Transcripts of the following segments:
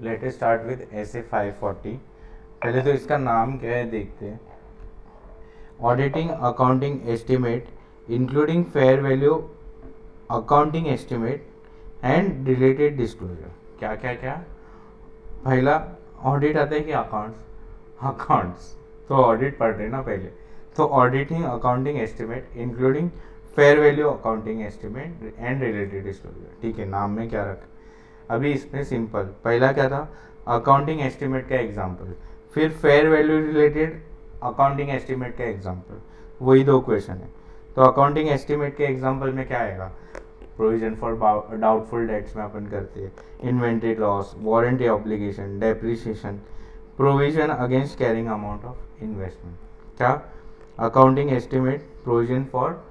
Let us start with SA 540। पहले तो इसका नाम क्या है देखते हैं। Auditing accounting estimate including fair value accounting estimate and related disclosure. क्या क्या क्या? पहला ऑडिट आता है कि अकाउंट्स? अकाउंट्स तो ऑडिट पढ़ रहे ना पहले। तो auditing accounting estimate including fair value accounting estimate and related disclosure. ठीक है, नाम में क्या रखा? अभी इसमें सिंपल, पहला क्या था? अकाउंटिंग एस्टिमेट का एग्जाम्पल, फिर fair value related accounting estimate का एग्जाम्पल, वही दो क्वेश्चन है। तो अकाउंटिंग एस्टिमेट के एग्जाम्पल में क्या आएगा? प्रोविजन फॉर डाउटफुल डेट्स में अपन करते हैं, inventory loss, warranty obligation, depreciation, provision against carrying amount of investment. क्या? Accounting estimate, provision for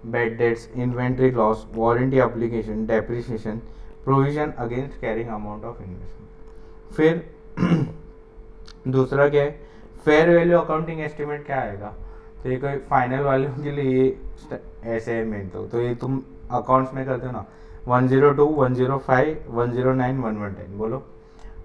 bad debts, inventory loss, warranty obligation, depreciation, provision against carrying amount of investment. फिर दूसरा क्या है? Fair value accounting estimate क्या आएगा? तो ये कोई फाइनल वालों के लिए ये ऐसे है मेन। तो ये तुम अकाउंट्स में करते हो ना, 102, 105, 109, 1110 बोलो।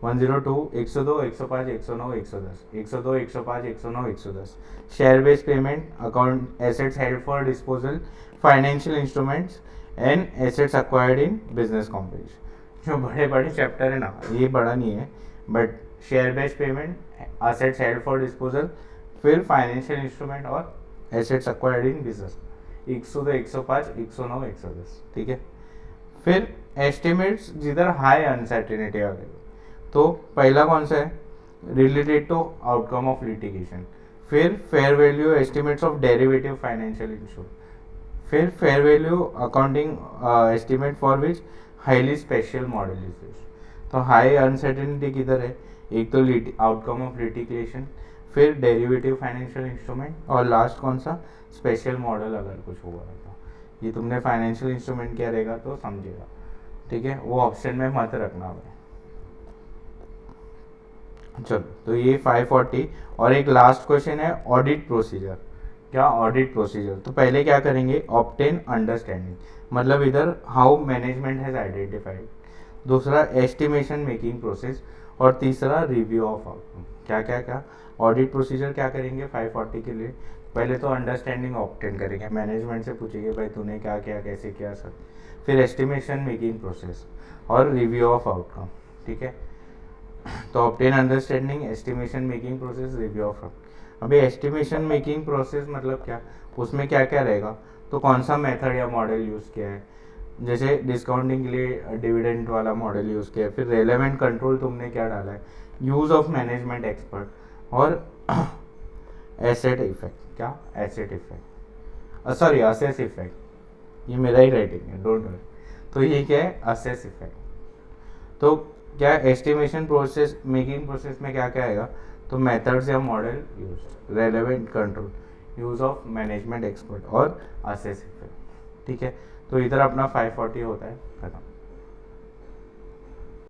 102, 102, 105, 109, 110, 102, 105, 109, 110। Share based payment, account assets held for disposal, financial instruments and assets acquired in business combination. जो बड़े बड़े चैप्टर है ना, ये बड़ा नहीं है, but share based payment, assets held for disposal, फिर फाइनेंशियल इंस्ट्रूमेंट और एसेट्स अक्वायर्ड इन बिजनेस, 102, 105, 109, 110। ठीक है। फिर एस्टिमेट्स जिधर हाई अनसर्टेनिटी आ गई, तो पहला कौन सा है? Related to outcome of litigation. फिर fair value estimates of derivative financial instrument. फिर fair value accounting estimate for which highly special model use. तो हाई अनसर्टेनिटी किधर है? एक तो आउटकम ऑफ लिटिगेशन, फिर डेरिवेटिव फाइनेंशियल इंस्ट्रूमेंट, और लास्ट कौन सा? स्पेशल मॉडल अगर कुछ हुआ तो। ये तुमने फाइनेंशियल इंस्ट्रूमेंट क्या रहेगा तो समझेगा। ठीक है, वो ऑप्शन में मत रखना भाई। चलो, तो ये 540। और एक लास्ट क्वेश्चन है, ऑडिट प्रोसीजर। क्या ऑडिट प्रोसीजर? तो पहले क्या करेंगे? ऑब्टेन अंडरस्टैंडिंग, मतलब इधर हाउ मैनेजमेंट हैज आइडेंटिफाइड। दूसरा एस्टिमेशन मेकिंग प्रोसेस, और तीसरा रिव्यू ऑफ आउटकम। क्या क्या क्या? ऑडिट प्रोसीजर क्या करेंगे 540 के लिए? पहले तो अंडरस्टैंडिंग ऑब्टेन करेंगे, मैनेजमेंट से पूछेंगे भाई तूने क्या किया, कैसे किया सर। फिर एस्टिमेशन मेकिंग प्रोसेस और रिव्यू ऑफ आउटकम। ठीक है, तो obtain understanding, estimation making process, review of outcome. अभी एस्टिमेशन मेकिंग प्रोसेस मतलब क्या? उसमें क्या क्या रहेगा? तो कौन सा मेथड या मॉडल यूज़ किया है? जैसे डिस्काउंटिंग के लिए डिविडेंड वाला मॉडल यूज़ किया है। फिर रेलेवेंट कंट्रोल तुमने क्या डाला है? यूज़ ऑफ मैनेजमेंट एक्सपर्ट और एसेट इफेक्ट। क्या? Asset effect, sorry assess effect. ये मेरा ही राइटिंग है, डोंट वरी। तो ये क्या है? Assess effect. तो क्या एस्टिमेशन प्रोसेस मेकिंग प्रोसेस में क्या क्या आएगा? तो मेथड्स या model use, relevant control, use of management expert और असेस इफेक्ट। ठीक है, तो इधर अपना 540 होता है खत्म।